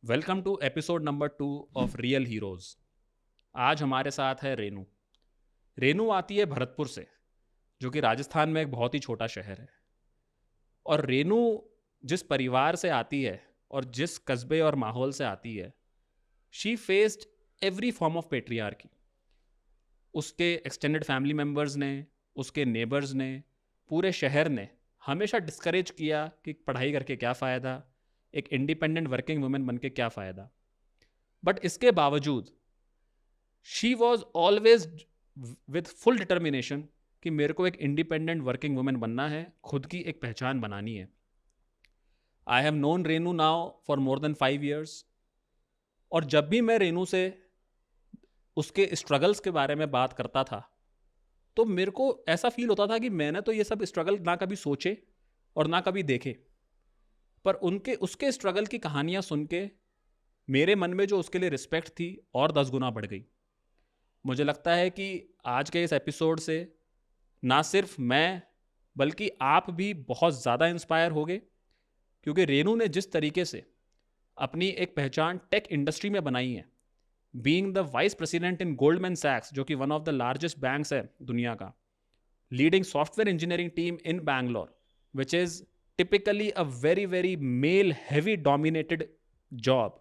Welcome to episode number 2 of real heroes. आज हमारे साथ है रेनू। रेनू आती है भरतपुर से, जो कि राजस्थान में एक बहुत ही छोटा शहर है। और रेनू जिस परिवार से आती है और जिस कस्बे और माहौल से आती है, she faced every form of patriarchy. उसके एक्सटेंडेड फैमिली मेम्बर्स ने, उसके नेबर्स ने, पूरे शहर ने हमेशा डिस्करेज किया कि पढ़ाई करके क्या फ़ायदा, एक इंडिपेंडेंट वर्किंग वुमेन बन के क्या फ़ायदा। बट इसके बावजूद she was always with full determination कि मेरे को एक इंडिपेंडेंट वर्किंग वुमेन बनना है, खुद की एक पहचान बनानी है। I have known Renu now for more than 5 years। और जब भी मैं रेनू से उसके स्ट्रगल्स के बारे में बात करता था, तो मेरे को ऐसा फील होता था कि मैंने तो ये सब स्ट्रगल ना कभी सोचे और ना कभी देखे, पर उनके उसके स्ट्रगल की कहानियाँ सुन के मेरे मन में जो उसके लिए रिस्पेक्ट थी और 10 गुना बढ़ गई। मुझे लगता है कि आज के इस एपिसोड से ना सिर्फ मैं बल्कि आप भी बहुत ज़्यादा इंस्पायर होगे, क्योंकि रेनू ने जिस तरीके से अपनी एक पहचान टेक इंडस्ट्री में बनाई है, being the vice president in Goldman सैक्स, जो कि one of the largest banks है दुनिया का, leading software engineering team in Bangalore, which is typically a very very male heavy dominated job.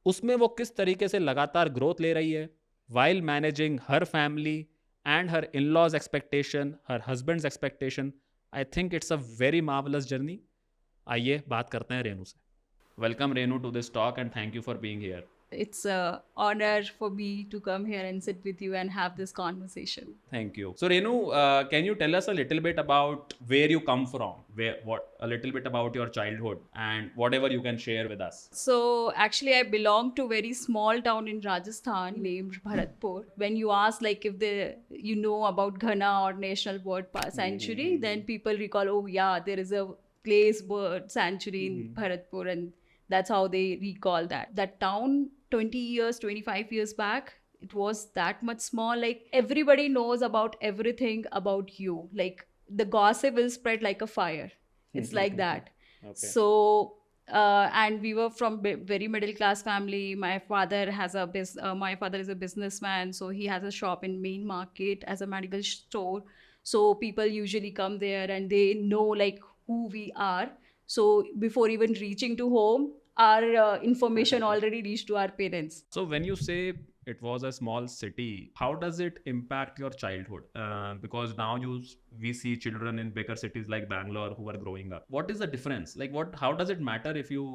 उसमें वो किस तरीके से लगातार ग्रोथ ले रही है while managing her family and her in-laws expectation, her husband's expectation. I think it's a very marvelous journey. आइए बात करते हैं रेनू से। Welcome Renu to this talk and thank you for being here. It's an honor for me to come here and sit with you and have this conversation. Thank you. So Renu, can you tell us a little bit about where you come from, a little bit about your childhood and whatever you can share with us? So actually, I belong to a very small town in Rajasthan named Bharatpur. When you ask like if you know about Ghana or National Bird Sanctuary, then people recall, oh yeah, there is a place bird sanctuary in Bharatpur, and that's how they recall that town 20 years 25 years back. It was that much small, like everybody knows about everything about you, like the gossip will spread like a fire. It's like that. Okay. So and we were from very middle class family. My father my father is a businessman, so he has a shop in main market as a medical store. So people usually come there and they know like who we are. So before even reaching to home, our information already reached to our parents. So when you say it was a small city, how does it impact your childhood? Because now we see children in bigger cities like Bangalore who are growing up. What is the difference? Like how does it matter if you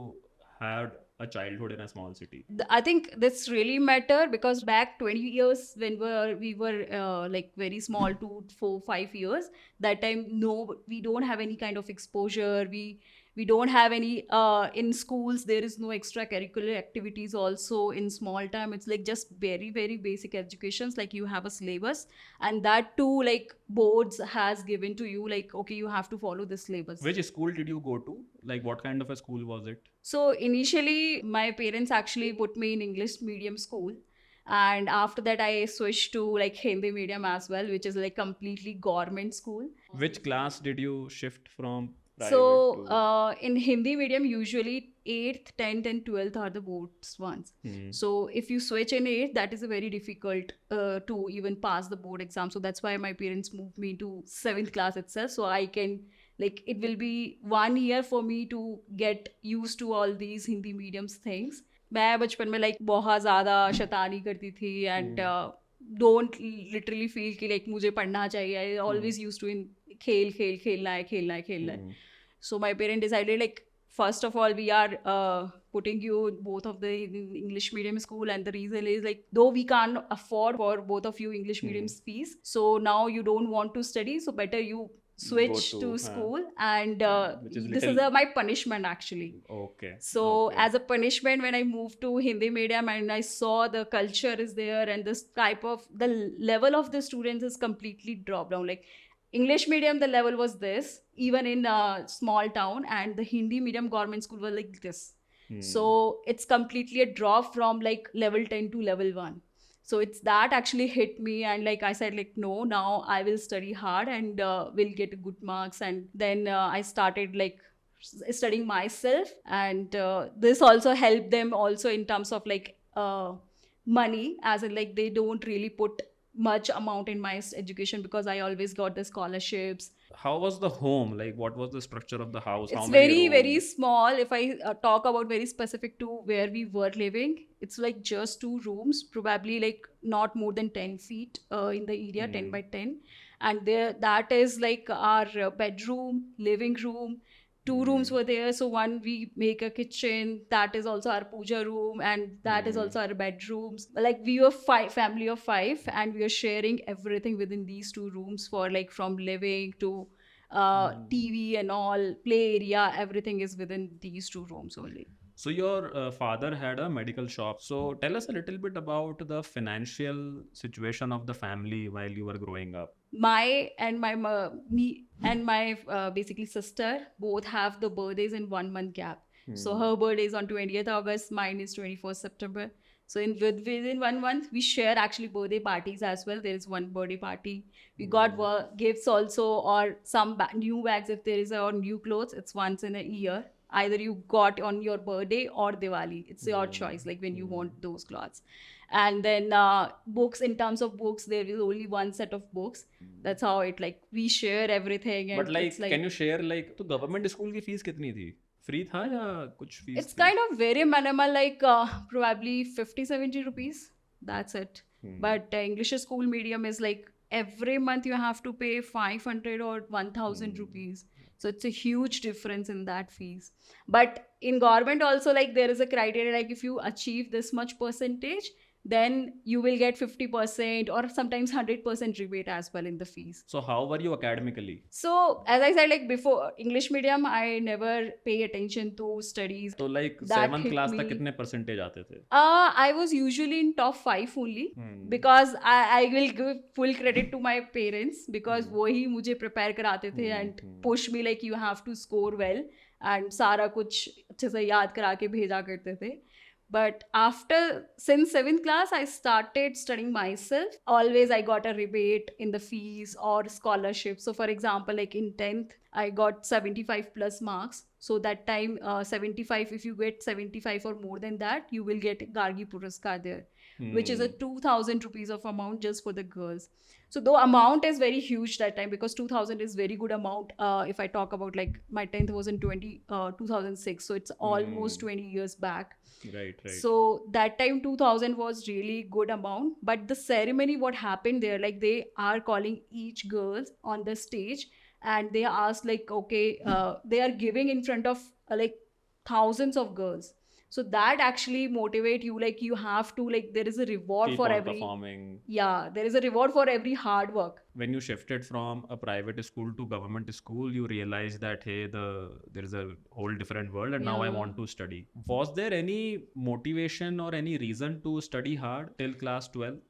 had a childhood in a small city? I think this really matter because back 20 years when we were like very small, 2, 4, 5 years, that time no, we don't have any kind of exposure. We don't have any in schools there is no extracurricular activities also in small time. It's like just very very basic educations, like you have a syllabus, and that too like boards has given to you like okay, you have to follow this syllabus. Which school did you go to? Like what kind of a school was it? So initially my parents actually put me in English medium school, and after that I switched to like Hindi medium as well, which is like completely government school. Which class did you shift from private So to? in Hindi medium, usually 8th, 10th, and 12th are the boards ones. So if you switch in 8th, that is a very difficult to even pass the board exam. So that's why my parents moved me to 7th class itself. So I can like it will be 1 year for me to get used to all these Hindi mediums things. मैं बचपन में like बहुत ज़्यादा शैतानी करती थी and don't literally feel कि like मुझे पढ़ना चाहिए. I always used to in खेलना है. So my parent decided like first of all we are putting you both of the English medium school, and the reason is like though we can't afford for both of you English medium fees, so now you don't want to study, so better you switch to school, and this is my punishment actually. Okay. So Okay. as a punishment, when I moved to Hindi medium and I saw the culture is there and this type of the level of the students is completely dropped down. Like English medium, the level was this, even in a small town, and the Hindi medium government school was like this. So it's completely a drop from like level 10 to level 1. So it's that actually hit me, and like I said like no, now I will study hard and will get good marks. And then I started like studying myself, and this also helped them also in terms of like money, as in like they don't really put much amount in my education because I always got the scholarships. How was the home? Like, what was the structure of the house? How It's many very, very rooms? small. If I talk about very specific to where we were living, it's like just 2 rooms, probably like not more than 10 feet in the area, 10 by 10. And there, that is like our bedroom, living room. 2 rooms were there. So one we make a kitchen. That is also our puja room, and that is also our bedrooms. Like we were family of 5, and we are sharing everything within these 2 rooms for like from living to TV and all, play area, everything is within these 2 rooms only. So your father had a medical shop. So tell us a little bit about the financial situation of the family while you were growing up. Me and my basically sister both have the birthdays in 1 month gap. So her birthday is on 20th August, mine is 24th September. So within 1 month, we share actually birthday parties as well. There is one birthday party. We got gifts also, or some new bags if there is, or new clothes. It's once in a year. Either you got on your birthday or Diwali. It's your choice, like when you want those clothes. And then books, in terms of books, there is only one set of books. That's how it, like we share everything. And But like, it's like, can you share like, तो government school की fees कितनी थी? Free था या कुछ fees it's थी? kind of very minimal, like probably 50-70 rupees. That's it. But English school medium is like every month you have to pay 500 or 1000 rupees. So it's a huge difference in that fees. But in government also, like there is a criteria, like if you achieve this much percentage, then you will get 50% or sometimes 100% rebate as well in the fees. So how were you academically? So as I said, like before, English medium, I never pay attention to studies. तो like That 7th hit class me. तक कितने percentage आते थे? I was usually in top 5 only, because I will give full credit to my parents, because वही मुझे prepare कराते थे and push me like you have to score well, and सारा कुछ अच्छे से याद करा के भेजा करते थे. But since 7th class, I started studying myself. Always I got a rebate in the fees or scholarship. So for example, like in 10th, I got 75 plus marks. So that time, 75, if you get 75 or more than that, you will get Gargi Puraskar there, which is a 2000 rupees of amount just for the girls. So the amount is very huge that time, because 2000 is very good amount. If I talk about, like my 10th was in 2006. So it's almost 20 years back. Right. So that time 2000 was really good amount. But the ceremony, what happened there, like they are calling each girl on the stage, and they asked like, okay, they are giving in front of like thousands of girls. So that actually motivate you, like you have to, like there is a reward Keep for on every performing. Yeah, there is a reward for every hard work. When you shifted from a private school to government school, you realized that hey, there is a whole different world, and now I Yeah. want to study. Was there any motivation or any reason to study hard till class 12th?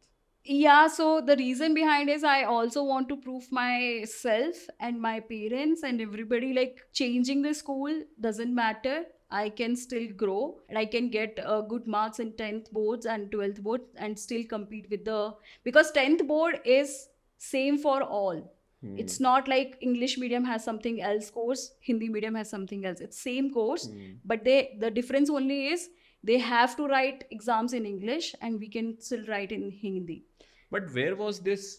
Yeah, so the reason behind is I also want to prove myself and my parents and everybody, like changing the school doesn't matter. I can still grow, and I can get good marks in 10th boards and 12th boards and still compete with because 10th board is same for all. It's not like English medium has something else course, Hindi medium has something else. It's same course, but the difference only is they have to write exams in English and we can still write in Hindi. But where was this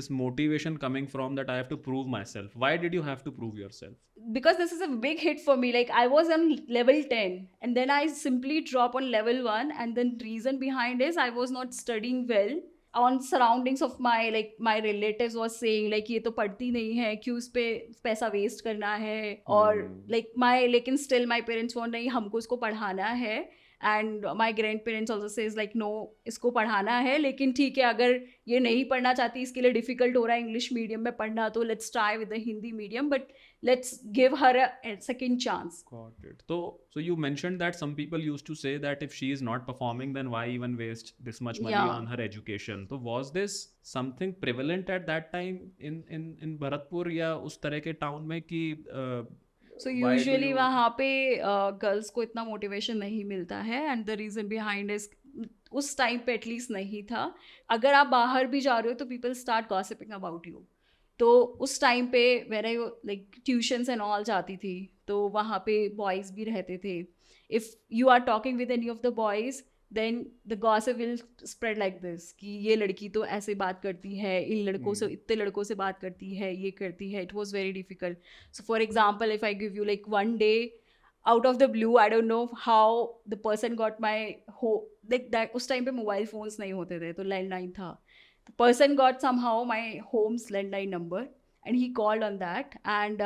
motivation coming from that I have to prove myself? Why did you have to prove yourself? Because this is a big hit for me. Like I was on level 10 and then I simply drop on level 1, and then reason behind is I was not studying well. On surroundings of my relatives was saying like ये तो पढ़ती नहीं है, क्यों इस पे पैसा waste करना है, और लेकिन still my parents want नहीं, हमको इसको पढ़ाना है. And my grandparents also says like no, इसको पढ़ाना है, लेकिन ठीक है अगर ये नहीं पढ़ना चाहती, इसके लिए डिफिकल्ट हो रहा है इंग्लिश मीडियम में पढ़ना, तो let's try with the Hindi medium, but let's give her a second chance. Got it. So you mentioned that some people used to say that if she is not performing, then why even waste this much money on her education? So was this something prevalent at that time in Bharatpur या उस तरह के town में कि So usually वहाँ पे girls को इतना मोटिवेशन नहीं मिलता है, and the reason behind is उस टाइम पे एटलीस्ट नहीं था. अगर आप बाहर भी जा रहे हो तो people start gossiping about you. तो उस टाइम पे when I like tuitions and all जाती थी, तो वहाँ पे बॉयज़ भी रहते थे. If you are talking with any of the boys, then the gossip will spread like this कि ये लड़की तो ऐसे बात करती है, इन लड़कों से, इतने लड़कों से बात करती है, ये करती है. It was very difficult. So for example, if I give you like one day, out of the blue, I don't know how the person got my like that. उस टाइम पे मोबाइल फोन्स नहीं होते थे, तो landline था. The person got somehow my home's landline number, and he called on that, and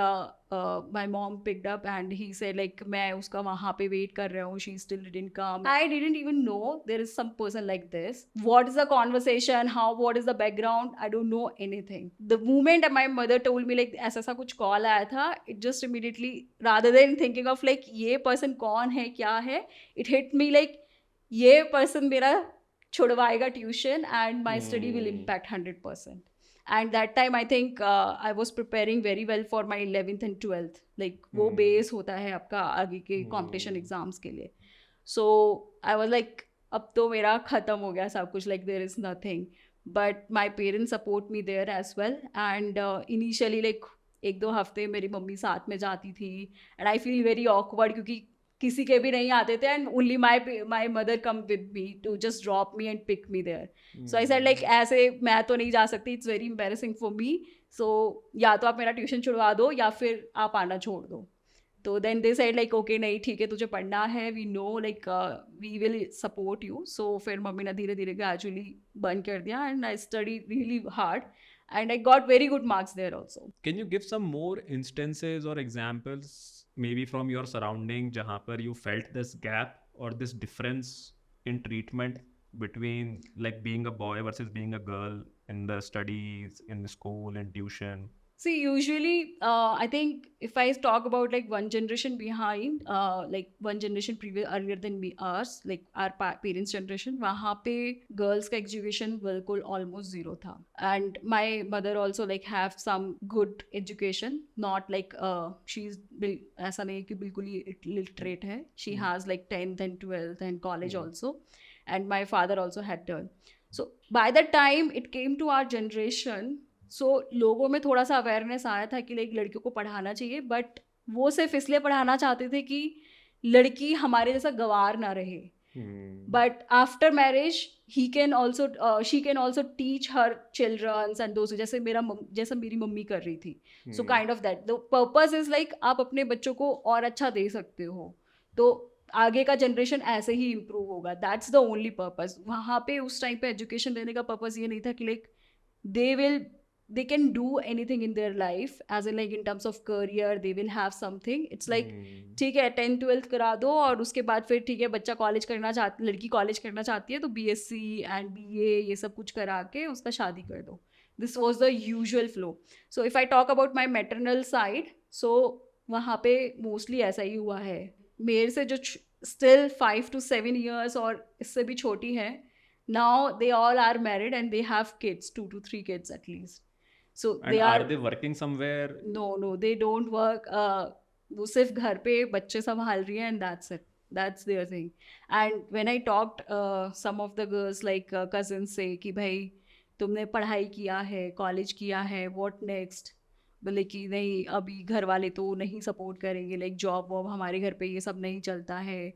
my mom picked up and he said like मैं उसका वहाँ पे wait कर रहा हूँ, she still didn't come. I didn't even know there is some person like this. What is the conversation, what is the background, I don't know anything. The moment my mother told me like ऐसा कुछ call आया था, it just immediately, rather than thinking of like ये person कौन है क्या है, it hit me like ये person मेरा छुड़वाएगा tuition and my study will impact 100%. And that time I think I was preparing very well for my 11th and 12th. Like वो base होता है आपका आगे के कॉम्पिटिशन एग्जाम्स के लिए. सो आई वॉज लाइक अब तो मेरा ख़त्म हो गया सब कुछ, like there is nothing. But my parents support me there as well. And initially like 1-2 हफ्ते मेरी मम्मी साथ में जाती थी, and I feel very awkward क्योंकि किसी के भी नहीं आते थे, and only my mother come with me to just drop me and pick me there. So I said like ऐसे मैं तो नहीं जा सकती, it's very embarrassing for me. सो या तो आप मेरा ट्यूशन छुड़वा दो या फिर आप आना छोड़ दो. तो then they said like okay नहीं ठीक है, तुझे पढ़ना है, we know like we will support you. So फिर मम्मी ने धीरे धीरे ग्रेजुअली बंद कर दिया, and I study really hard, and I got very good marks there also. Can you give some more instances or examples, maybe from your surrounding, jahan par you felt this gap or this difference in treatment between like being a boy versus being a girl in the studies, in the school and tuition? See, usually, I think if I talk about like one generation behind, like one generation previous earlier than me, ours, like our parents' generation, वहाँ पे girls का education बिल्कुल almost zero था. And my mother also like have some good education, not like she's ऐसा नहीं कि बिल्कुल ही illiterate है. She has like 10th and 12th and college also, and my father also had done. So by the time it came to our generation, सो लोगों में थोड़ा सा awareness आया था कि लाइक लड़कियों को पढ़ाना चाहिए, बट वो सिर्फ इसलिए पढ़ाना चाहते थे कि लड़की हमारे जैसा गवार ना रहे. But after marriage she can also teach her children's and दोस्त, जैसे मेरी मम्मी कर रही थी. So kind of that the purpose is like आप अपने बच्चों को और अच्छा दे सकते हो, तो आगे का जनरेशन ऐसे ही इम्प्रूव होगा. That's the only purpose. वहाँ पे उस टाइम पे एजुकेशन देने का पर्पस ये नहीं था कि like they can do anything in their life, as in like in terms of career they will have something. It's like ठीक है 10th 12th करा दो और उसके बाद फिर ठीक है बच्चा कॉलेज करना चाहती, लड़की कॉलेज करना चाहती है तो BSc and BA ये सब कुछ करा के उसका शादी कर दो. This was the usual flow. So if I talk about my maternal side, so वहाँ पे mostly ऐसा ही हुआ है. मेरे से जो still 5 to 7 years और इससे भी छोटी है, now they all are married and they have kids, 2 to 3 kids at least. So and are they working somewhere? No, they don't work. वो सिर्फ घर पे बच्चे संभाल रही हैं, and that's their thing. And when I talked some of the girls like cousins से कि भाई तुमने पढ़ाई किया है, कॉलेज किया है, what next? बोले कि नहीं अभी घर वाले तो नहीं सपोर्ट करेंगे, लाइक जॉब वॉब हमारे घर पे ये सब नहीं चलता है,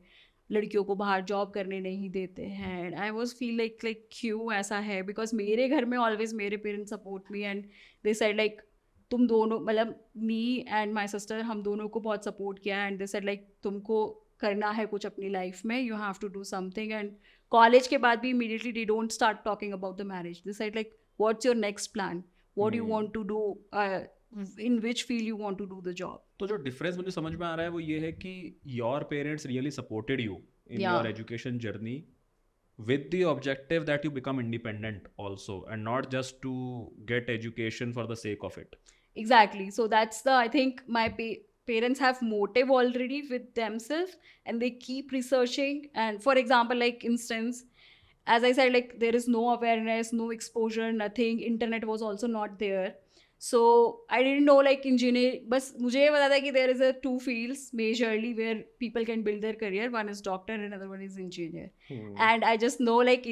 लड़कियों को बाहर जॉब करने नहीं देते हैं. And I was feel like क्यों ऐसा है, बिकॉज मेरे घर में ऑलवेज मेरे parents support me, and they said like तुम दोनों, मतलब मी एंड माई सिस्टर, हम दोनों को बहुत सपोर्ट किया. एंड दे सेड लाइक तुमको करना है कुछ अपनी लाइफ में, you have to do something. And college के बाद भी immediately they don't start talking about the marriage. They said like what's your next plan, what you want to do, in which field you want to do the job. तो जो difference मुझे समझ में आ रहा है वो ये है कि your parents really supported you in your education journey with the objective that you become independent also, and not just to get education for the sake of it. Exactly. So that's I think my parents have motive already with themselves, and they keep researching. And for example, like instance, as I said, like there is no awareness, no exposure, nothing. Internet was also not there. So I didn't know like engineer, बस मुझे ये पता था कि there is a two fields majorly where people can build their career. One is doctor and another one is engineer. And I just know like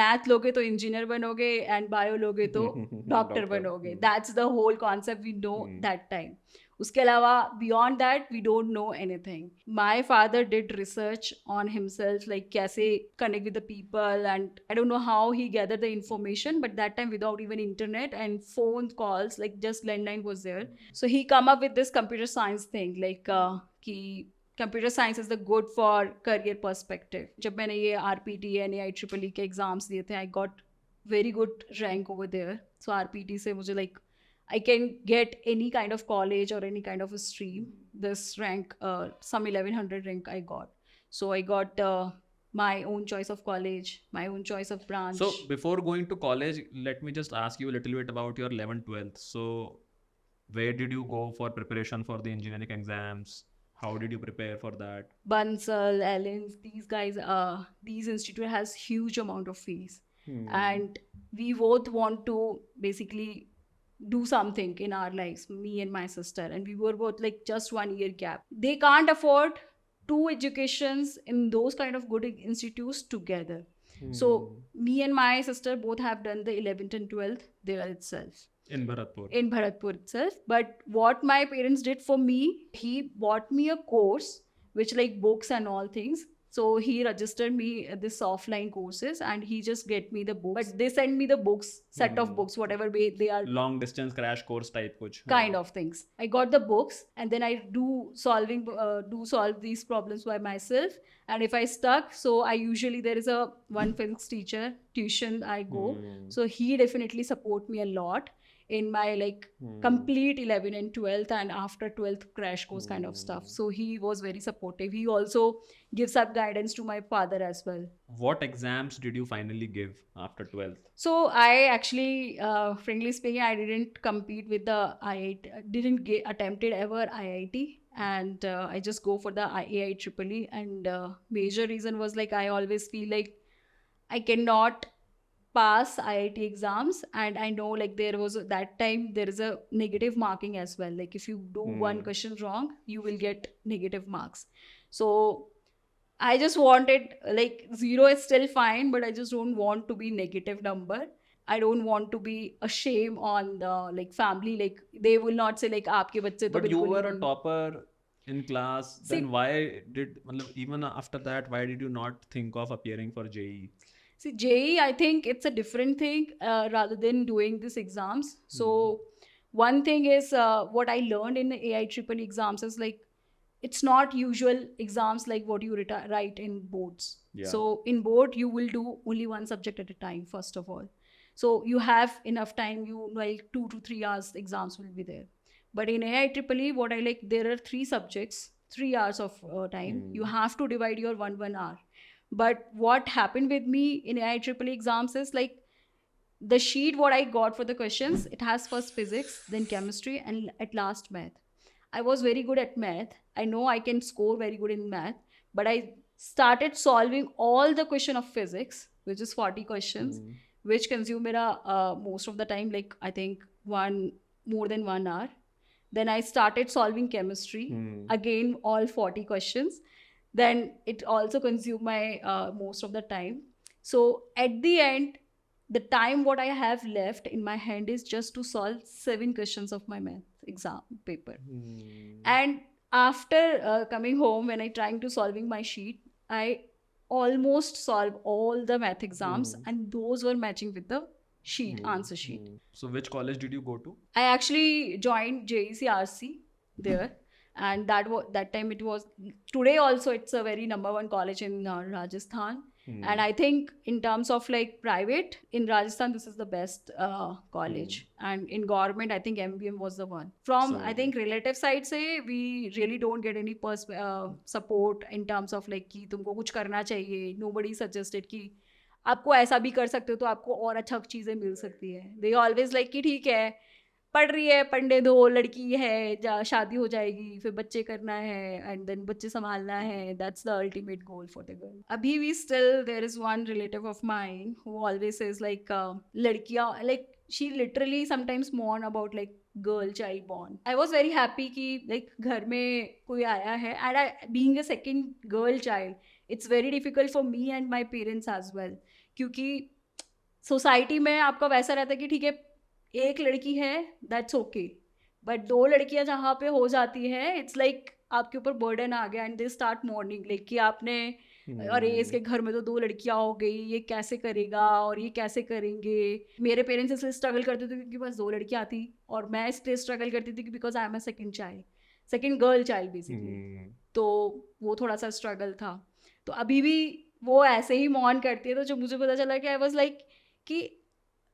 math लोगे तो engineer बनोगे and bio लोगे तो doctor बनोगे. That's the whole concept we know that time. उसके अलावा beyond that we don't know anything. My father did research on himself, like कैसे connect with the people, and I don't know how he gathered the information, but that time without even internet and phone calls, like just landline was there. So he come up with this computer science thing, like कि computer science is the good for career perspective. जब मैंने ये RPT and AIEEE के exams दिए थे, I got very good rank over there. So RPT से मुझे like I can get any kind of college or any kind of a stream. This rank, some 1100 rank I got. So I got my own choice of college, my own choice of branch. So before going to college, let me just ask you a little bit about your 11th, 12th. So where did you go for preparation for the engineering exams? How did you prepare for that? Bansal, Ellens, these guys, these institute has huge amount of fees. And we both want to basically do something in our lives, me and my sister, and we were both like just 1 year gap. They can't afford two educations in those kind of good institutes together. So me and my sister both have done the 11th and 12th there itself. In Bharatpur. In Bharatpur itself. But what my parents did for me, he bought me a course which like books and all things. So he registered me at this offline courses and he just get me the books. But they send me the books, set of books, whatever way they are. Long distance crash course type kuch. Kind of things. I got the books and then I do solve these problems by myself. And if I stuck, so I usually, there is a one physics teacher, tuition I go. So he definitely support me a lot in my like complete 11 and 12th and after 12th crash course kind of stuff. So he was very supportive. He also gives up guidance to my father as well. What exams did you finally give after 12th? So I actually, frankly speaking, I didn't compete with the IIT, didn't attempted ever IIT, and I just go for the AIEEE. And major reason was like I always feel like I cannot pass IIT exams, and I know like there was that time there is a negative marking as well. Like if you do one question wrong, you will get negative marks. So I just wanted, like 0 is still fine, but I just don't want to be negative number. I don't want to be a shame on the like family. Like they will not say like aapke bacche to. But you were a topper in class. Then why did, even after that, why did you not think of appearing for JEE? See, JEE, I think it's a different thing rather than doing these exams. So one thing is what I learned in the AIEEE exams is like, it's not usual exams like what you write in boards. Yeah. So in board, you will do only one subject at a time, first of all. So you have enough time, you like 2 to 3 hours exams will be there. But in AIEEE, what I like, there are 3 subjects, 3 hours of time. You have to divide your 1 hour. But what happened with me in AIEEE exams is like the sheet what I got for the questions, it has first physics, then chemistry, and at last math. I was very good at math. I know I can score very good in math, but I started solving all the question of physics, which is 40 questions, which consume most of the time, like I think more than 1 hour. Then I started solving chemistry, again all 40 questions. Then it also consumed my most of the time. So at the end, the time what I have left in my hand is just to solve 7 questions of my math exam paper. And after coming home, when I trying to solving my sheet, I almost solved all the math exams, and those were matching with the sheet, answer sheet. So which college did you go to? I actually joined JECRC there. And that time it was, today also it's a very number 1 college in Rajasthan. And I think in terms of like private in Rajasthan, this is the best college. And in government, I think MBM was the one. From I think relative side say, we really don't get any support in terms of like कि तुमको कुछ करना चाहिए. Nobody suggested कि आपको ऐसा भी कर सकते हो तो आपको और अच्छा चीजें मिल सकती है. They always like कि ठीक है, पढ़ रही है, पढ़ने दो, लड़की है, शादी हो जाएगी, फिर बच्चे करना है, एंड देन बच्चे संभालना है. That's the ultimate goal for the girl. अभी भी still there is one relative of mine who always says like लड़कियां, like she literally sometimes mourn about like girl child born. I was very happy कि like घर में कोई आया है, and I being a second girl child, it's very difficult for me and my parents as well, क्योंकि society में आपका वैसा रहता है कि ठीक है एक लड़की है दैट्स ओके, बट दो लड़कियां जहाँ पे हो जाती है इट्स लाइक आपके ऊपर बर्डन आ गया and they start morning like कि आपने अरे इसके घर में तो दो लड़कियां हो गई, ये कैसे करेगा और ये कैसे करेंगे. मेरे पेरेंट्स इसलिए स्ट्रगल करते थे क्योंकि बस दो लड़कियां थी, और मैं इसलिए स्ट्रगल करती थी because I am a second girl child basically. तो वो थोड़ा सा स्ट्रगल था. तो अभी भी वो ऐसे ही मॉर्न करती है. तो जब मुझे पता चला कि आई वॉज लाइक कि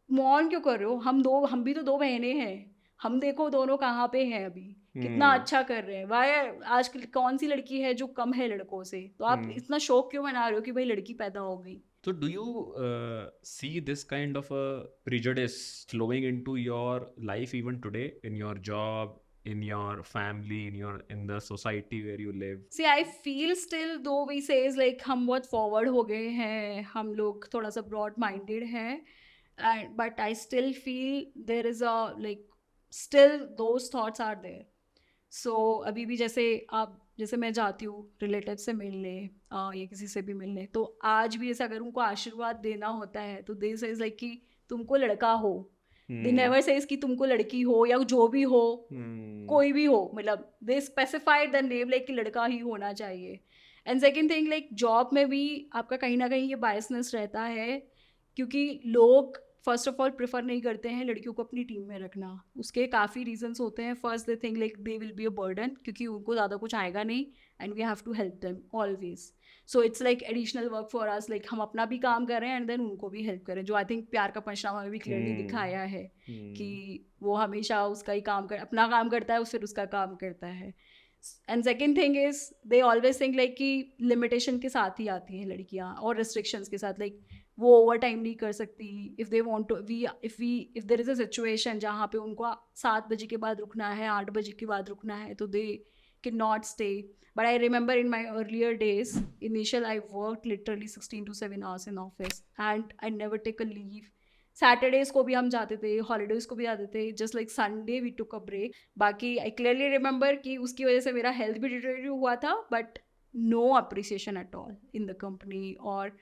मॉर्न क्यों कर रहे हो, हम भी तो दो बहनें हैं, हम देखो दोनों कहाँ पे हैं अभी, कितना अच्छा कर रहे हैं. वाई आजकल कौन सी लड़की है जो कम है लड़कों से, तो आप इतना शौक क्यों मना रहे हो कि भाई लड़की पैदा हो गई. So do you see this kind of a prejudice flowing into your life even today, in your job, in your family, in the society where you live? See, I feel still though we says like हम बहुत forward हो गए हैं, हम लोग थोड़ा सा broad minded हैं, but I still feel there is a like still those thoughts are there. So अभी भी जैसे मैं जाती हूँ रिलेटिव से मिलने या किसी से भी मिलने, तो आज भी ऐसा अगर उनको आशीर्वाद देना होता है तो दे सेज लाइक कि तुमको लड़का हो, दे नेवर सेज कि तुमको लड़की हो या जो भी हो, कोई भी हो, मतलब दे स्पेसिफाइड द नेम लाइक कि लड़का ही होना चाहिए. And second thing like job में भी आपका कहीं ना कहीं ये बायसनेस रहता है, क्योंकि लोग फर्स्ट ऑफ ऑल प्रेफर नहीं करते हैं लड़कियों को अपनी टीम में रखना. उसके काफ़ी रीजंस होते हैं. First they think like they will be a burden, क्योंकि उनको ज़्यादा कुछ आएगा नहीं and we have to help them always. So it's like additional work for us, like हम अपना भी काम कर रहे हैं एंड देन उनको भी हेल्प करें, जो आई थिंक प्यार का पंचनामा में भी क्लियरली दिखाया है कि वो हमेशा उसका ही काम अपना काम करता है, फिर उसका काम करता है. And second thing is they always think like कि लिमिटेशन के साथ ही आती हैं लड़कियाँ और रिस्ट्रिक्शंस के साथ, लाइक वो ओवर टाइम नहीं कर सकती. If they want to if there is a situation जहाँ पे उनको 7 बजे के बाद रुकना है, 8 बजे के बाद रुकना है, तो they can not stay. But I remember in my earlier days initial I work literally 16 to 7 hours in office and I never take a leave. Saturdays को भी हम जाते थे, हॉलीडेज को भी जाते थे, just like Sunday we took a break. बाकी आई क्लियरली रिमेंबर कि उसकी वजह से मेरा हेल्थ भी डिटेरियोरेट हुआ था, but no appreciation at all in the company. और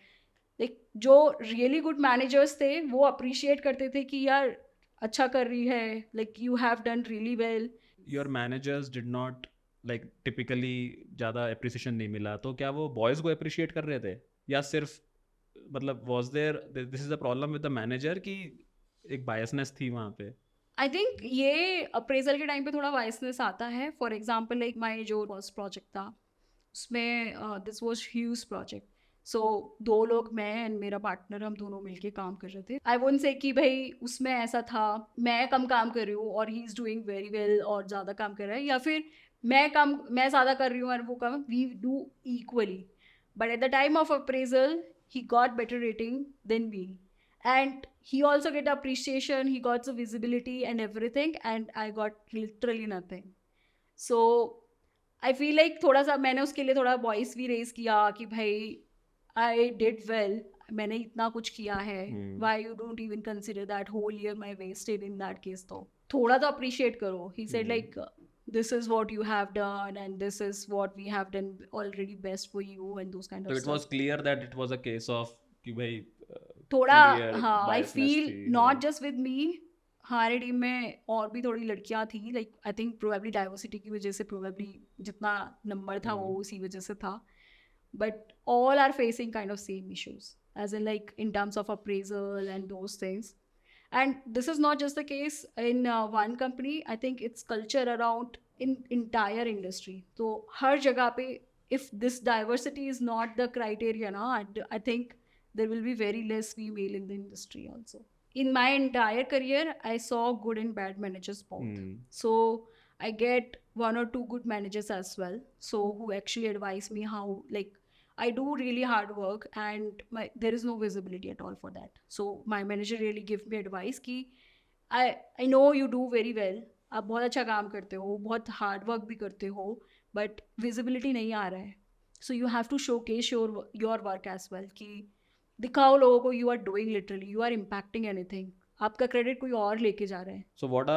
लाइक जो रियली गुड मैनेजर्स थे वो अप्रिशिएट करते थे कि यार अच्छा कर रही है, like you have done really well. Your managers did not like typically ज़्यादा appreciation नहीं मिला, तो क्या वो boys को appreciate कर रहे थे या सिर्फ मतलब was there this is the problem with the manager कि एक biasness थी वहाँ पे? आई थिंक ये अप्रेजल के टाइम पे थोड़ा वाइसनेस आता है. फॉर एग्जाम्पल लाइक माई जो फर्स्ट प्रोजेक्ट था उसमें दिस वॉज ह्यूज प्रोजेक्ट. सो 2 लोग, मैं एंड मेरा पार्टनर, हम दोनों मिलके काम कर रहे थे. आई वोंट से कि भाई उसमें ऐसा था मैं कम काम कर रही हूँ और he is doing very well और ज़्यादा काम कर रहा है, या फिर मैं ज़्यादा कर रही हूँ और वो कम. We do equally. But at the time of appraisal he got better rating than me, and he also get appreciation, he got the visibility and everything, and I got literally nothing. So I feel like थोड़ा सा मैंने उसके लिए थोड़ा voice भी raise किया कि भाई I did well, मैंने इतना कुछ किया है, why you don't even consider that whole year my wasted in that case. तो थोड़ा तो appreciate करो. He said like this is what you have done and this is what we have done already best for you and those kind of So it was clear that it was a case of कि भाई थोड़ा clear हाँ आई biasness feel थी, not just with me, हमारे team में और भी थोड़ी लड़कियां थी. Like I think probably diversity की वजह से प्रोबेबली जितना नंबर था वो उसी वजह से था. But all are facing kind of same issues as in like in terms of appraisal and those things. And this is not just the case in one company, I think it's culture around in entire industry. तो हर जगह पे if this diversity is not the criteria ना, I think there will be very less female in the industry also. In my entire career, I saw good and bad managers both. So I get 1 or 2 good managers as well. So who actually advise me how, like, I do really hard work and there is no visibility at all for that. So my manager really give me advice कि I know you do very well. आप बहुत अच्छा काम करते हो, बहुत hard work भी करते हो, बट विजिबिलिटी नहीं आ रहा है. So you have to showcase your work as well कि दिखाओ लोगों को you are doing, literally you are impacting anything. आपका क्रेडिट कोई और लेके जा रहा है. So what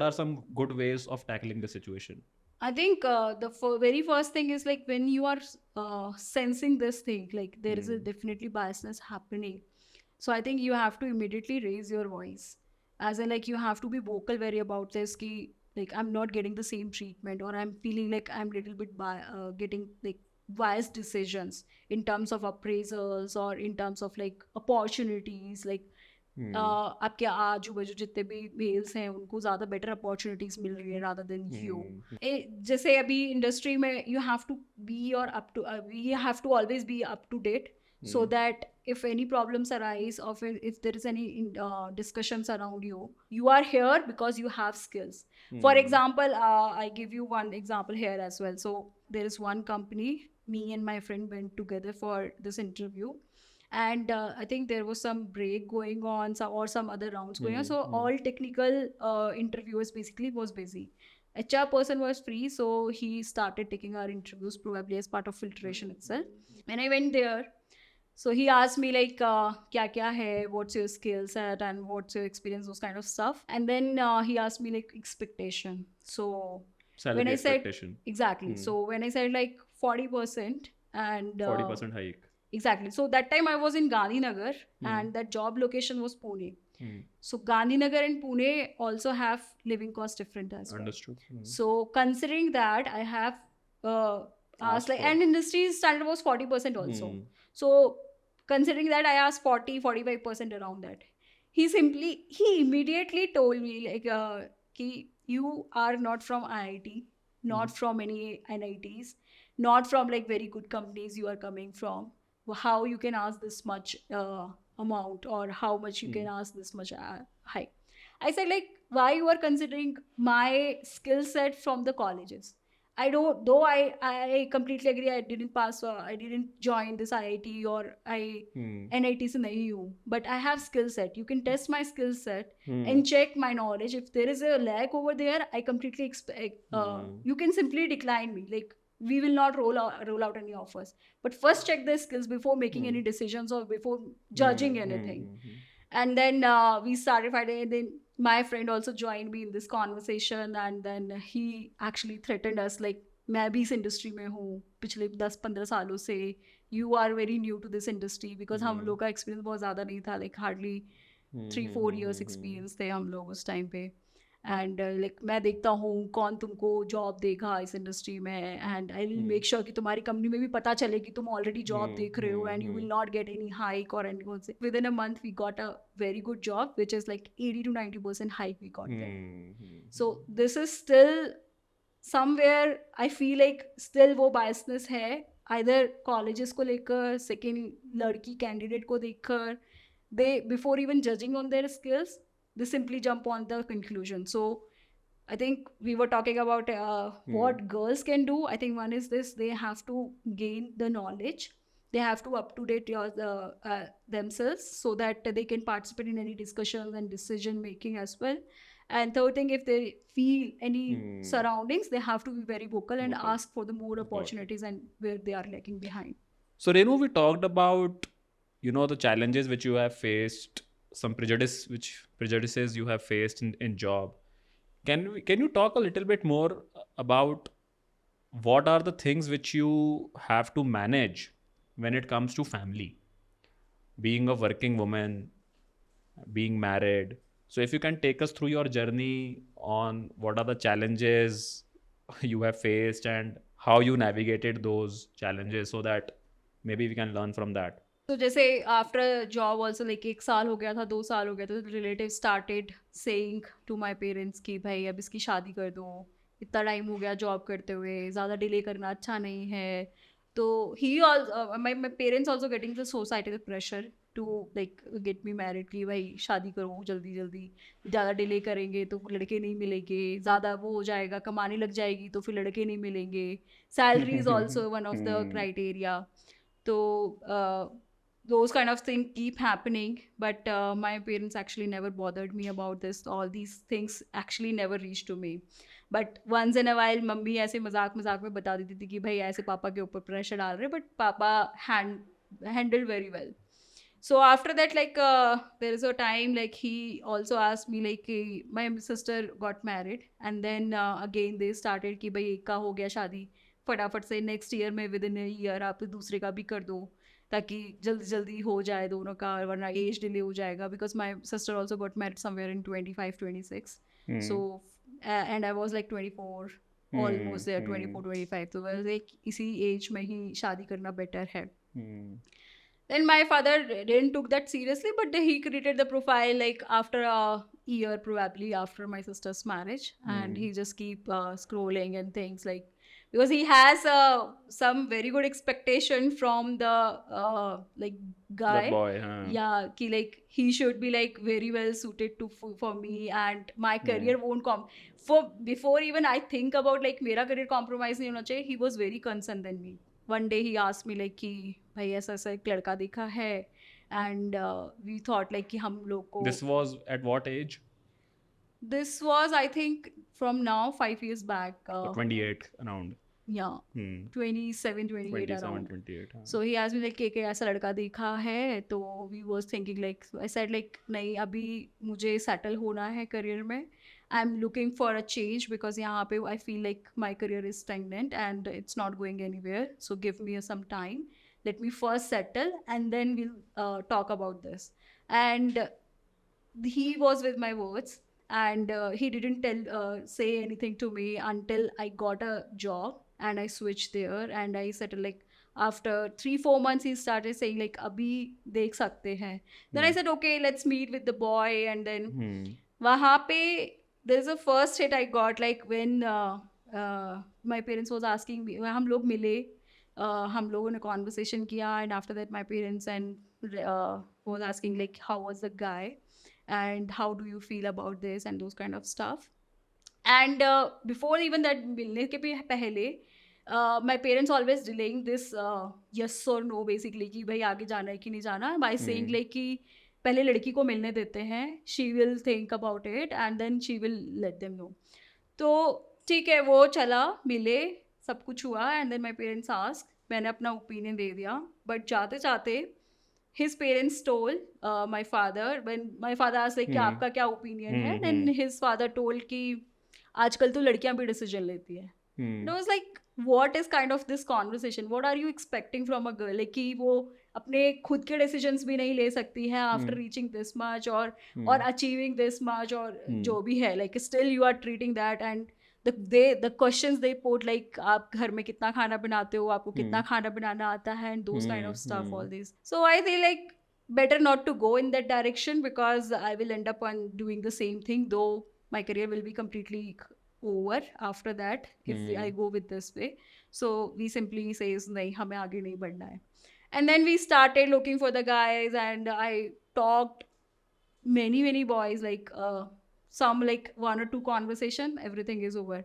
are some good ways of tackling the situation? I think the very first thing is like when you are sensing this thing, like there is a definitely biasness happening. So I think you have to immediately raise your voice. As in, like, you have to be vocal very about this. Ki, like, I'm not getting the same treatment, or I'm feeling like I'm little bit getting like biased decisions in terms of appraisals or in terms of like opportunities. Like, आपके आजू बाजू जितने भी mails हैं उनको ज़्यादा better opportunities मिल रही है रादर देन यू. जैसे अभी इंडस्ट्री में यू हैव टू बी और up to we have to always be up to date so that if any problems arise or if there is any discussions around you, you are here because you have skills. For example, I give you one example here as well. So there is one company, me and my friend went together for this interview, and I think there was some break going on, or some other rounds going on. So all technical interviewers basically was busy. HR person was free, so he started taking our interviews probably as part of filtration itself. When I went there, so he asked me like, kya hai, what's your skill set and what's your experience, those kind of stuff. And then he asked me like expectation. So salary when I expectation. said, exactly. So when I said like 40% and 40% hike. Exactly. So that time I was in Gandhinagar and that job location was Pune. So Gandhinagar and Pune also have living cost different as well. Understood. So considering that, I have asked like, and industry standard was 40% also. So considering that, I asked 40-45% around that. He immediately told me like, ki you are not from IIT, not from any NITs, not from like very good companies you are coming from. How you can ask this much amount, or how much you can ask this much high. I said like, why you are considering my skill set from the colleges? I completely agree, I didn't pass, I didn't join this IIT or NIT se nahi hu, but I have skill set. You can test my skill set and check my knowledge. If there is a lack over there, I completely expect you can simply decline me, like we will not roll out any offers, but first check their skills before making any decisions or before judging anything. And then we started fighting, and then my friend also joined me in this conversation, and then he actually threatened us like, मैं भी इस industry में हूँ पिछले 10-15 सालों से, you are very new to this industry, because हम लोग का एक्सपीरियंस बहुत ज़्यादा नहीं था, like hardly 3-4 years experience थे हम लोग उस टाइम पे. एंड लाइक मैं देखता हूँ कौन तुमको जॉब देगा इस इंडस्ट्री में, and I will make sure कि तुम्हारी कंपनी में भी पता चले कि तुम ऑलरेडी जॉब देख रहे हो, and you will not get any hike और anything. Within a month we got a very good job which is like 80-90% hike we got there. So this is still somewhere I feel like still वो biasness है, either colleges को लेकर, second लड़की candidate को देखकर, they before even judging on their skills they simply jump on the conclusion. So I think we were talking about what girls can do. I think one is this: they have to gain the knowledge, they have to up to date themselves so that they can participate in any discussions and decision making as well. And third thing, if they feel any surroundings, they have to be very vocal and ask for the more opportunities and where they are lagging behind. So Renu, we talked about the challenges which you have faced, some prejudices you have faced in job. Can you talk a little bit more about what are the things which you have to manage when it comes to family, being a working woman, being married? So if you can take us through your journey on what are the challenges you have faced and how you navigated those challenges, so that maybe we can learn from that. तो जैसे after job also like 1 साल हो गया था, 2 साल हो गया था, relative started saying to my parents कि भाई अब इसकी शादी कर दो, इतना टाइम हो गया जॉब करते हुए, ज़्यादा डिले करना अच्छा नहीं है. तो ही my parents also getting the society the pressure to like get me married कि भाई शादी करो जल्दी जल्दी, ज़्यादा डिले करेंगे तो लड़के नहीं मिलेंगे, ज़्यादा वो हो जाएगा, कमाने लग जाएगी तो फिर लड़के नहीं मिलेंगे, salary is also one of the criteria. तो those kind of things keep happening, but my parents actually never bothered me about this. All these things actually never reached to me, but once in a while mummy ऐसे मजाक में बता देती थी कि भाई ऐसे पापा के ऊपर प्रेशर डाल रहे, but पापा handled very well. So after that, like there is a time like he also asked me like my sister got married, and then again they started कि भाई एक का हो गया शादी, फटाफट से नेक्स्ट ईयर में विद इन ईयर आप दूसरे का भी कर दो ताकि जल्दी जल्दी हो जाए दोनों का, वरना एज डिले हो जाएगा, because my sister also got married somewhere in 25-26. So and I was like 24 almost 24-25, तो लाइक इसी एज में ही शादी करना बेटर है. Then my father didn't took that seriously, but he created the profile like after a year, probably after my sister's marriage, and he just keep scrolling and things like, because he has some very good expectation from the like guy. The boy, Yeah, ki like he should be like very well suited to for me, and my career won't for before even I think about like मेरा career compromise नहीं होना चाहिए. He was very concerned than me. One day he asked me like कि भाई ऐसा ऐसा एक लड़का दिखा है, and we thought like कि हम लोग को. This was at what age? This was I think from now 5 years back. 28 around. Yeah. 27, 28 around. 28. So he asked me like कि ऐसा लड़का दिखा है, तो we was thinking like, I said like नहीं, अभी मुझे settle होना है career में. I'm looking for a change because यहाँ पे I feel like my career is stagnant and it's not going anywhere. So give me some time. Let me first settle and then we'll talk about this. And he was with my words, and he didn't say anything to me until I got a job and I switched there and I settled. Like after 3-4 months he started saying like abhi dekh sakte hain. Then I said okay, let's meet with the boy. And then wahan pe there's a first hit I got, like when my parents was asking me, हम लोग मिले, हम लोगों ने conversation किया, and after that my parents and was asking like how was the guy and how do you feel about this and those kind of stuff. And before even that मिलने के भी पहले my parents always delaying this yes or no basically कि भाई आगे जाना है कि नहीं जाना, by saying like कि पहले लड़की को मिलने देते हैं, she will think about it and then she will let them know. तो ठीक है, वो चला, मिले, सब कुछ हुआ, and then my parents asked, मैंने अपना ओपिनियन दे दिया. बट जाते जाते his parents told my father, when my father asked like कि आपका क्या ओपिनियन है, then his father told कि आजकल तो लड़कियां भी डिसीजन लेती है. It was like what is kind of this conversation, what are you expecting from a girl, like कि वो अपने खुद के डिसीजंस भी नहीं ले सकती है आफ्टर रीचिंग दिस मच और अचीविंग दिस मच और जो भी है, like still you are treating that. And the questions they put like आप घर में कितना खाना बनाते हो, आपको कितना खाना बनाना आता है, and those kind of stuff, all these. So I feel like better not to go in that direction because I will end up on doing the same thing, though my career will be completely over after that if I go with this way. So we simply says नहीं, हमें आगे नहीं बढ़ना है. And then we started looking for the guys, and I talked many boys, like some like 1 or 2 conversation, everything is over.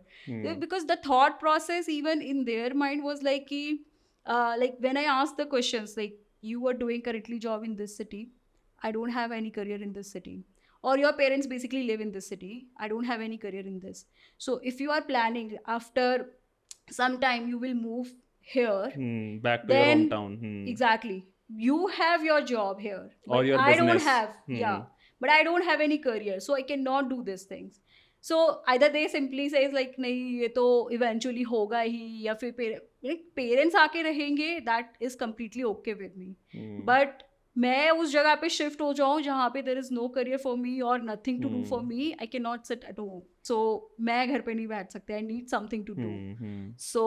Because the thought process even in their mind was like like when I asked the questions like you are doing currently job in this city, I don't have any career in this city, or your parents basically live in this city, I don't have any career in this. So if you are planning after some time you will move here, back to your hometown, exactly, you have your job here, or your I business. don't have but I don't have any career, so I cannot do these things. So either they simply says like नहीं ये तो eventually होगा ही, या फिर parents आके रहेंगे, that is completely okay with me. But मैं उस जगह पे शिफ्ट हो जाऊँ जहाँ पे there is no career for me or nothing to do for me, I cannot sit at home. So मैं घर पे नहीं बैठ सकते, I need something to do. So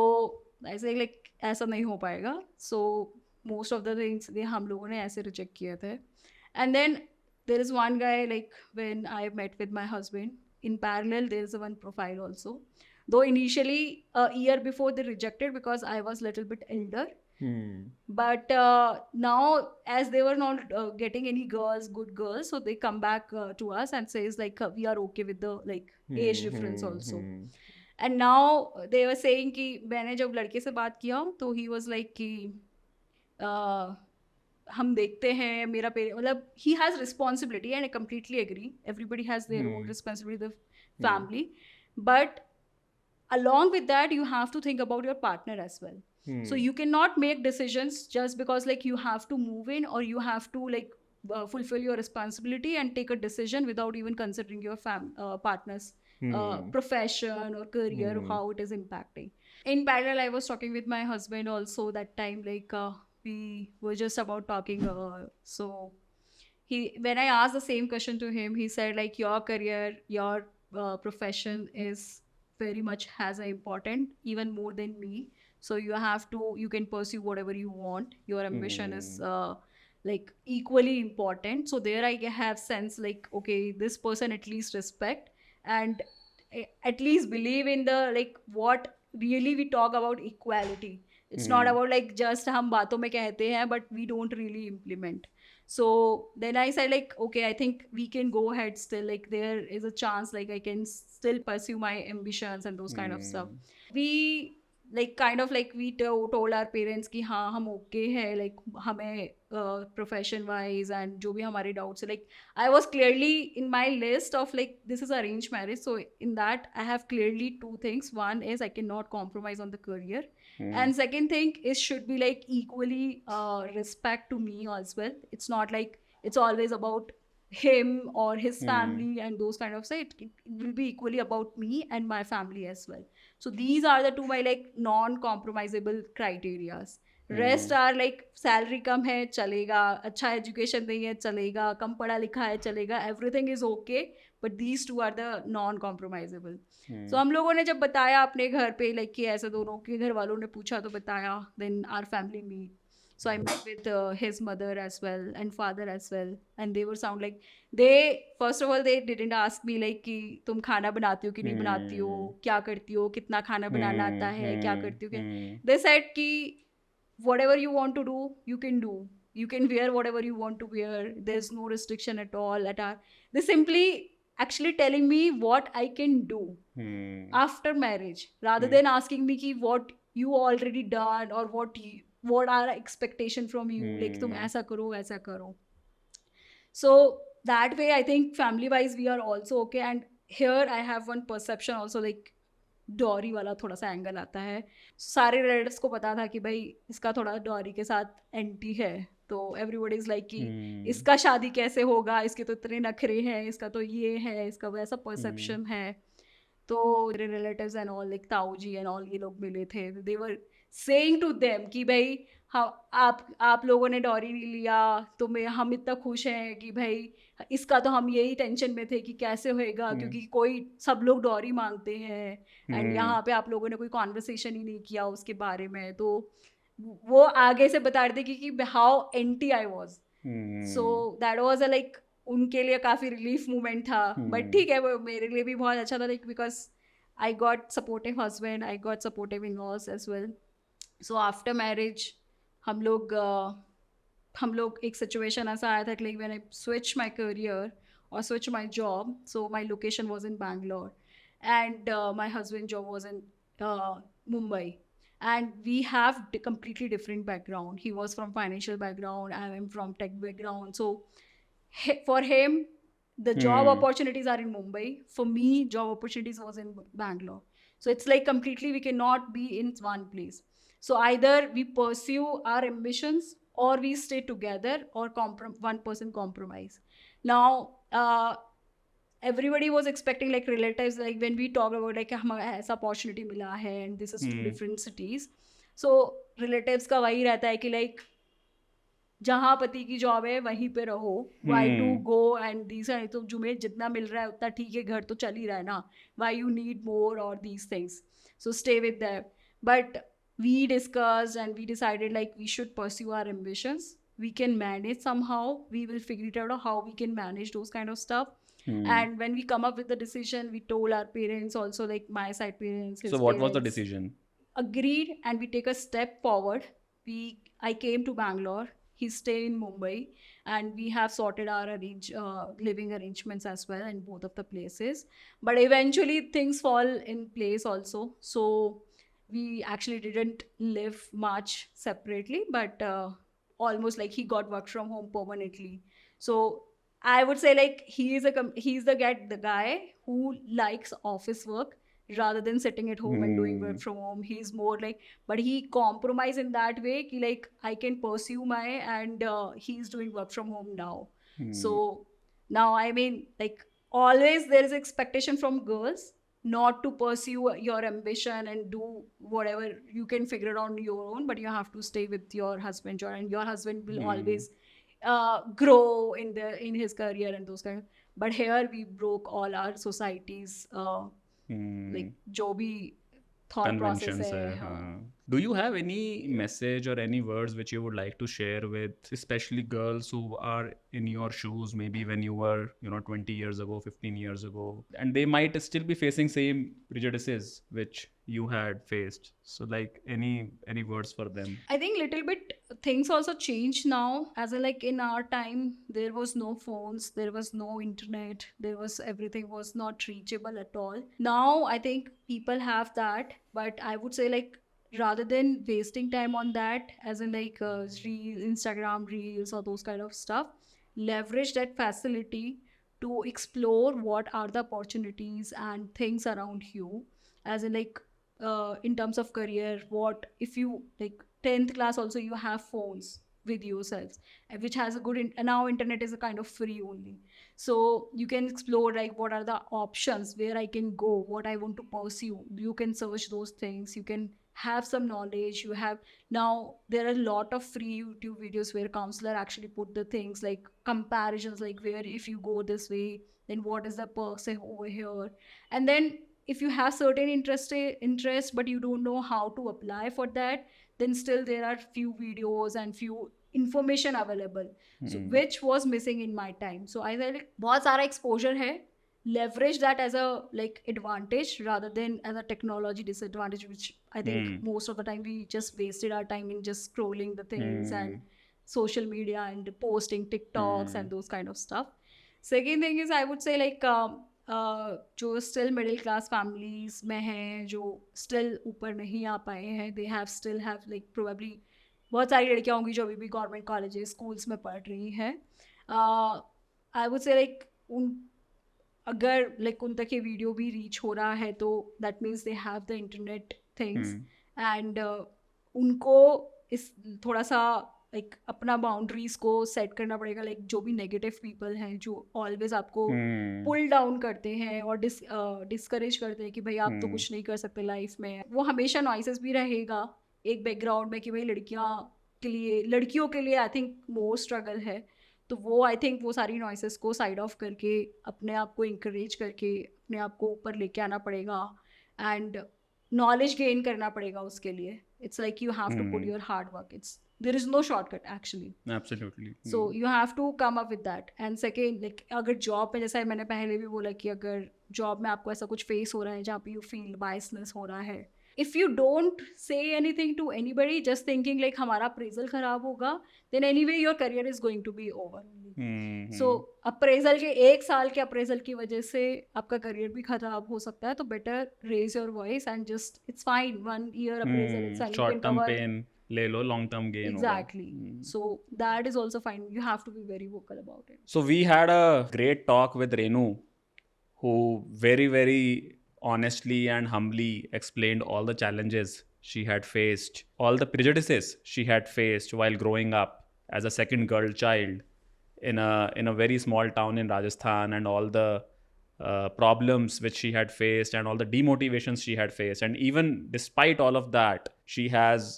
I say like ऐसा नहीं हो पाएगा. So most of the things हम लोगों ने ऐसे reject किए थे. And then there is one guy, like when I met with my husband, in parallel there is one profile also, though initially a year before they rejected because I was little bit elder. But now as they were not getting any girls, good girls, so they come back to us and says like we are okay with the like age difference also. And now they were saying कि मैंने जब लड़के से बात किया तो he was like कि हम देखते हैं मेरा मतलब he has responsibility, and I completely agree, everybody has their own responsibility, the family, but along with that you have to think about your partner as well. So you cannot make decisions just because like you have to move in, or you have to like fulfill your responsibility and take a decision without even considering your partner's profession or career, how it is impacting. In parallel, I was talking with my husband also that time, like we were just about talking, so he, when I asked the same question to him, he said like your career, your profession is very much has an important, even more than me. So you have to, you can pursue whatever you want, your ambition is like equally important. So there I have sense like, okay, this person at least respect and at least believe in the like what really we talk about equality. It's not about like just हम बातों में कहते हैं but we don't really implement. So then I said like, okay, I think we can go ahead still, like there is a chance like I can still pursue my ambitions and those kind of stuff. We like kind of like we told our parents कि हाँ हम okay है, like हमें profession wise and जो भी हमारे doubts है, like I was clearly in my list of like this is arranged marriage, so in that I have clearly two things. One is I cannot compromise on the career, and second thing is should be like equally respect to me as well. It's not like it's always about him or his family and those kind of say, it will be equally about me and my family as well. So these are the two my like non-compromisable criterias. Rest are like salary कम है चलेगा, अच्छा education नहीं है चलेगा, कम पढ़ा लिखा है चलेगा, everything is okay, but these two are the non compromisable. So हम लोगों ने जब बताया अपने घर पे लाइक कि ऐसे दोनों के घर वालों ने पूछा तो बताया, then our family meet. So I met with his mother as well and father as well, and they were sound like they first of all they didn't ask me like कि तुम खाना बनाती हो कि नहीं बनाती हो, क्या करती हो, कितना खाना बनाना आता है, क्या करती हो. They said कि whatever you want to do you can do, you can wear whatever you want to wear, there's no restriction at all at our. They simply actually telling me what I can do after marriage rather than asking me ki what you already done or what are expectation from you, like tum aisa karo. So that way I think family wise we are also okay. And here I have one perception also, like dowry वाला थोड़ा सा angle आता है. सारे relatives को पता था कि भाई इसका थोड़ा डॉरी के साथ एंटी है, तो एवरीबॉडी इज लाइक कि इसका शादी कैसे होगा, इसके तो इतने नखरे हैं, इसका तो ये है, इसका वैसा परसेप्शन है. तो मेरे रिलेटिव्स एंड ऑल लाइक ताऊ जी एंड ऑल ये लोग मिले थे, दे वर सेइंग टू देम कि भाई हाँ आप लोगों ने डॉरी नहीं लिया तो हम इतना खुश हैं कि भाई इसका तो हम यही टेंशन में थे कि कैसे होएगा, क्योंकि कोई सब लोग डॉरी मांगते हैं एंड यहाँ पे आप लोगों ने कोई कॉन्वर्सेशन ही नहीं किया उसके बारे में. तो वो आगे से बता रहे थे कि how anti I was. So that was a like उनके लिए काफ़ी रिलीफ मोमेंट था. बट ठीक है, वो मेरे लिए भी बहुत अच्छा था like because I got supportive husband, I got supportive in laws as well. So after marriage हम लोग एक सिचुएशन ऐसा आया था कि like when I switch my career or switch my job, so my location was in Bangalore and my husband job was in Mumbai, and we have completely different background. He was from financial background, I am from tech background. So for him the job opportunities are in Mumbai, for me job opportunities was in Bangalore. So it's like completely we cannot be in one place. So either we pursue our ambitions or we stay together or one person compromise. Now everybody was expecting like relatives, like when we talk about like हमें ऐसा opportunity मिला है and this is two different cities. So relatives का वही रहता है कि like जहाँ पति की जॉब है वहीं पे रहो, why to go and these are, तो तुम्हें जितना मिल रहा है उतना ठीक है, घर तो चल ही रहा है ना, वाई यू नीड मोर और these things, so stay with that. But we discussed and we decided like we should pursue our ambitions. We can manage somehow, we will figure it out how we can manage those kind of stuff. And when we come up with the decision, we told our parents also, like my side parents, his so what parents, was the decision? Agreed, and we take a step forward. I came to Bangalore, he stayed in Mumbai, and we have sorted our living arrangements as well in both of the places. But eventually things fall in place also, so we actually didn't live much separately, but almost like he got work from home permanently. So I would say like he's the guy who likes office work rather than sitting at home and doing work from home. He's more like, but he compromise in that way ki like I can pursue my, and he's doing work from home now. So now I mean, like, always there is expectation from girls not to pursue your ambition and do whatever you can figure it on your own, but you have to stay with your husband, and your husband will always grow in his career and those kind of. But here we broke all our society's like जो भी thought process conventions है. hai, haan. Do you have any message or any words which you would like to share with especially girls who are in your shoes, maybe when you were 20 years ago, 15 years ago, and they might still be facing same prejudices which you had faced? So like any words for them? I think little bit things also change now, as in like in our time there was no phones, there was no internet, there was everything was not reachable at all. Now I think people have that, but I would say like rather than wasting time on that, as in like Instagram reels or those kind of stuff, leverage that facility to explore what are the opportunities and things around you, as in like in terms of career. What if you like 10th class also you have phones with yourselves, which has a good and now internet is a kind of free only, so you can explore like what are the options, where I can go, what I want to pursue. You can search those things, you can have some knowledge. You have now there are a lot of free YouTube videos where counselor actually put the things like comparisons, like where if you go this way then what is the percent over here. And then if you have certain interest but you don't know how to apply for that, then still there are few videos and few information available, so which was missing in my time. So I said बहुत सारा exposure है, leverage that as a like advantage rather than as a technology disadvantage, which I think most of the time we just wasted our time in just scrolling the things and social media and posting TikToks and those kind of stuff. Second thing is I would say like जो still middle class families में हैं, जो still ऊपर नहीं आ पाए हैं, they have still have like probably बहुत सारी लड़कियाँ होंगी जो अभी भी गवर्नमेंट कॉलेजेस स्कूल्स में पढ़ रही हैं. आई वुड से लाइक उन अगर लाइक उन तक ये वीडियो भी रीच हो रहा है तो that means they have the internet things, and उनको इस थोड़ा सा लाइक अपना बाउंड्रीज को सेट करना पड़ेगा. लाइक जो भी नेगेटिव पीपल हैं जो ऑलवेज आपको पुल डाउन करते हैं और डिस्करेज करते हैं कि भाई आप तो कुछ नहीं कर सकते लाइफ में, वो हमेशा नॉइसेस भी रहेगा एक बैकग्राउंड में कि भाई लड़कियों के लिए आई थिंक मोर स्ट्रगल है. तो वो आई थिंक वो सारी नॉइसेस को साइड ऑफ करके अपने आप को इंकरेज करके अपने आप को ऊपर लेके आना पड़ेगा एंड नॉलेज गेन करना पड़ेगा उसके लिए. It's like you have to put your hard work. It's there is no shortcut actually. Absolutely. So you have to come up with that. And second, like अगर जॉब में, जैसा मैंने पहले भी बोला कि अगर जॉब में आपको ऐसा कुछ फेस हो रहा है जहाँ पे यू फील बायसनेस हो रहा है, if you don't say anything to anybody just thinking like हमारा अप्रेजल खराब होगा, then anyway your career is going to be over. So appraisal के 1 साल के अप्रेजल की वजह से आपका करियर भी खराब हो सकता है. तो better raise your voice and just it's fine 1 year appraisal, it's short term pain ले लो, long term gain exactly. So that is also fine. You have to be very vocal about it. So we had a great talk with Renu, who very very honestly and humbly explained all the challenges she had faced, all the prejudices she had faced while growing up as a second girl child in a very small town in Rajasthan, and all the problems which she had faced and all the demotivations she had faced. And even despite all of that, she has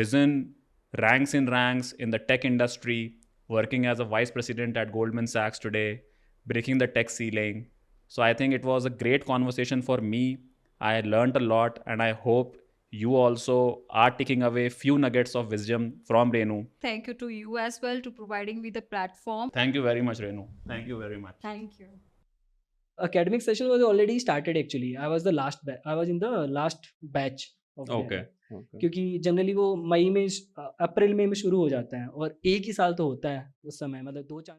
risen ranks in the tech industry, working as a vice president at Goldman Sachs today, breaking the tech ceiling. So I think it was a great conversation for me. I learned a lot, and I hope you also are taking away few nuggets of wisdom from Renu. Thank you to you as well to providing me the platform. Thank you very much, Renu. Thank you very much. Thank you. Academic session was already started actually. I was in the last batch of Okay. क्योंकि generally वो मई में अप्रैल मई में शुरू हो जाता है और एक ही साल तो होता है उस समय, मतलब 2-4